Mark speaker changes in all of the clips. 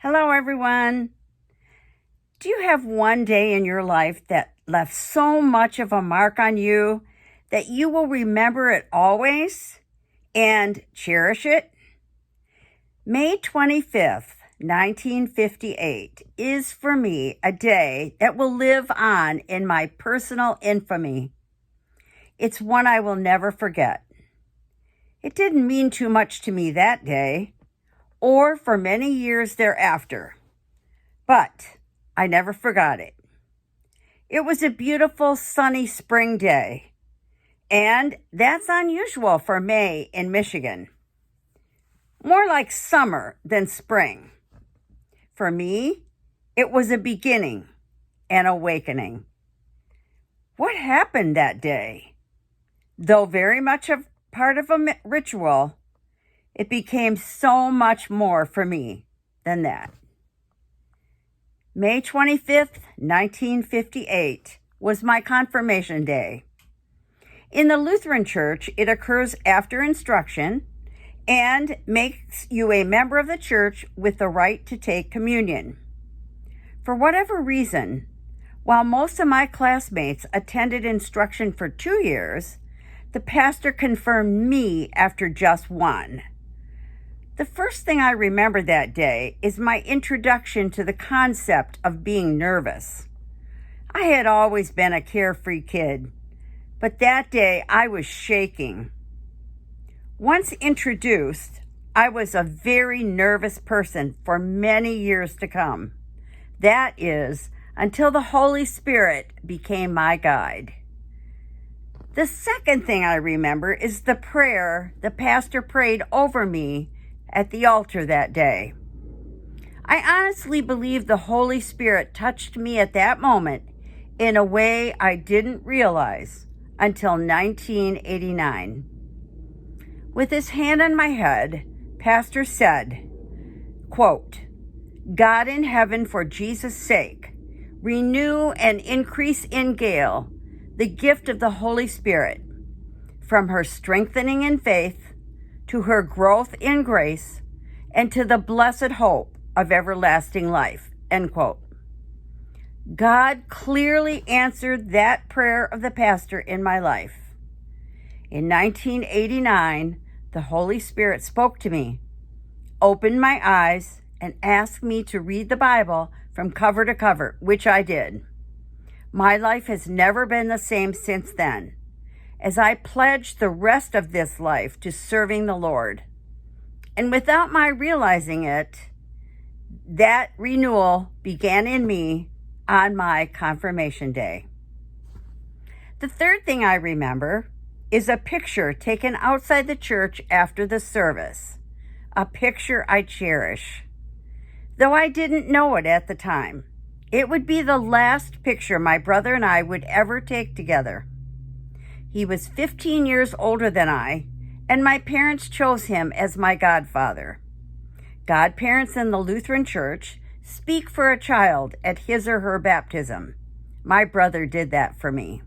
Speaker 1: Hello, everyone. Do you have one day in your life that left so much of a mark on you that you will remember it always and cherish it? May 25th, 1958 is for me a day that will live on in my personal infamy. It's one I will never forget. It didn't mean too much to me that day, or for many years thereafter, but I never forgot it. It was a beautiful sunny spring day, and that's unusual for May in Michigan. More like summer than spring. For me, it was a beginning, an awakening. What happened that day? Though very much a part of a ritual, it became so much more for me than that. May 25th, 1958 was my confirmation day. In the Lutheran Church, it occurs after instruction and makes you a member of the church with the right to take communion. For whatever reason, while most of my classmates attended instruction for 2 years, the pastor confirmed me after just 1. The first thing I remember that day is my introduction to the concept of being nervous. I had always been a carefree kid, but that day I was shaking. Once introduced, I was a very nervous person for many years to come. That is, until the Holy Spirit became my guide. The second thing I remember is the prayer the pastor prayed over me at the altar that day. I honestly believe the Holy Spirit touched me at that moment in a way I didn't realize until 1989. With his hand on my head, Pastor said, quote, "God in heaven, for Jesus' sake, renew and increase in Gail the gift of the Holy Spirit, from her strengthening in faith to her growth in grace, and to the blessed hope of everlasting life," end quote. God clearly answered that prayer of the pastor in my life. In 1989, the Holy Spirit spoke to me, opened my eyes, and asked me to read the Bible from cover to cover, which I did. My life has never been the same since then, as I pledged the rest of this life to serving the Lord. And without my realizing it, that renewal began in me on my confirmation day. The third thing I remember is a picture taken outside the church after the service, a picture I cherish. Though I didn't know it at the time, it would be the last picture my brother and I would ever take together. He was 15 years older than I, and my parents chose him as my godfather. Godparents in the Lutheran Church speak for a child at his or her baptism. My brother did that for me.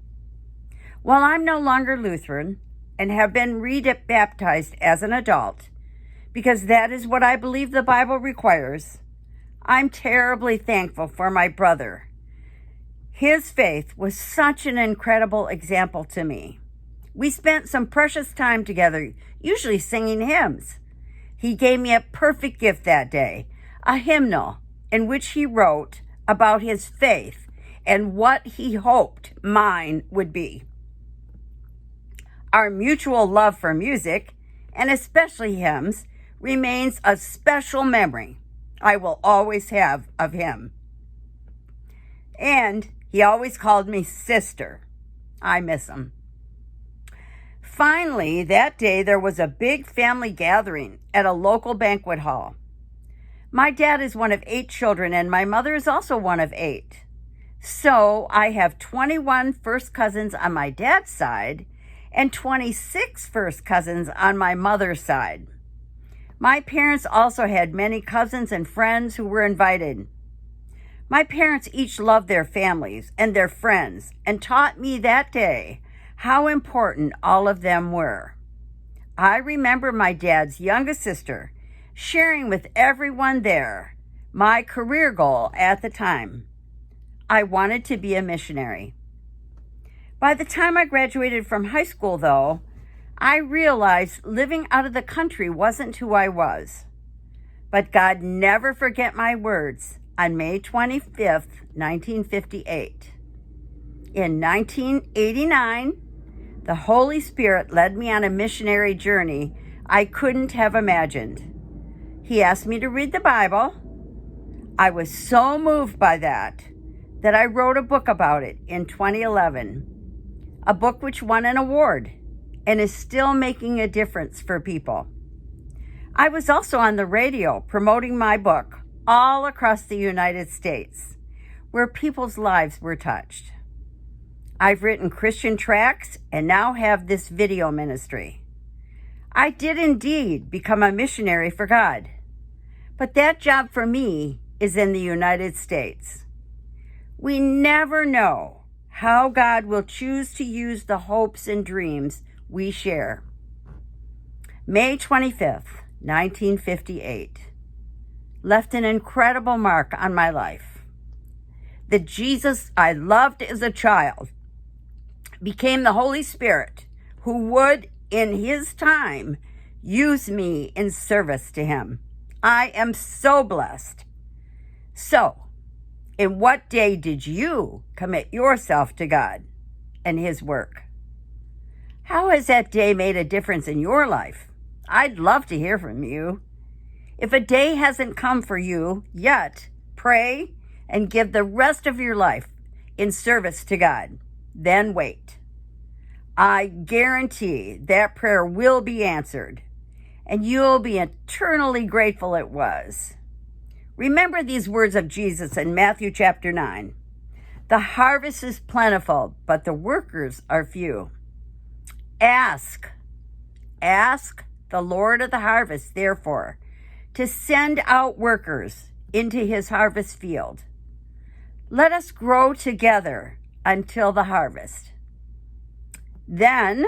Speaker 1: While I'm no longer Lutheran and have been rebaptized as an adult, because that is what I believe the Bible requires, I'm terribly thankful for my brother. His faith was such an incredible example to me. We spent some precious time together, usually singing hymns. He gave me a perfect gift that day, a hymnal in which he wrote about his faith and what he hoped mine would be. Our mutual love for music, and especially hymns, remains a special memory I will always have of him. And he always called me sister. I miss him. Finally, that day there was a big family gathering at a local banquet hall. My dad is one of 8 children, and my mother is also one of 8. So I have 21 first cousins on my dad's side and 26 first cousins on my mother's side. My parents also had many cousins and friends who were invited. My parents each loved their families and their friends and taught me that day how important all of them were. I remember my dad's youngest sister sharing with everyone there my career goal at the time. I wanted to be a missionary. By the time I graduated from high school, though, I realized living out of the country wasn't who I was. But God never forget my words on May 25th, 1958. In 1989, the Holy Spirit led me on a missionary journey I couldn't have imagined. He asked me to read the Bible. I was so moved by that I wrote a book about it in 2011, a book which won an award and is still making a difference for people. I was also on the radio promoting my book all across the United States, where people's lives were touched. I've written Christian tracts and now have this video ministry. I did indeed become a missionary for God, but that job for me is in the United States. We never know how God will choose to use the hopes and dreams we share. May 25th, 1958, left an incredible mark on my life. The Jesus I loved as a child became the Holy Spirit who would, in His time, use me in service to Him. I am so blessed. So, in what day did you commit yourself to God and His work? How has that day made a difference in your life? I'd love to hear from you. If a day hasn't come for you yet, pray and give the rest of your life in service to God. Then wait. I guarantee that prayer will be answered, and you'll be eternally grateful it was. Remember these words of Jesus in Matthew chapter 9. The harvest is plentiful, but the workers are few. Ask the Lord of the harvest, therefore, to send out workers into His harvest field. Let us grow together until the harvest. Then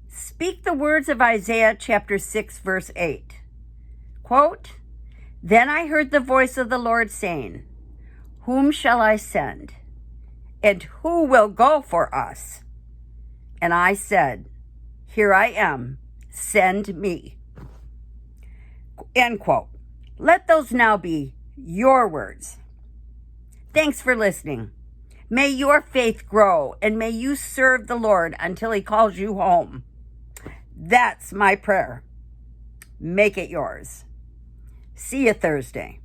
Speaker 1: speak the words of Isaiah chapter 6, verse 8. Quote, Then I heard the voice of the Lord saying, Whom shall I send? And who will go for us? And I said, Here I am, send me. End quote. Let those now be your words. Thanks for listening. May your faith grow, and may you serve the Lord until He calls you home. That's my prayer. Make it yours. See you Thursday.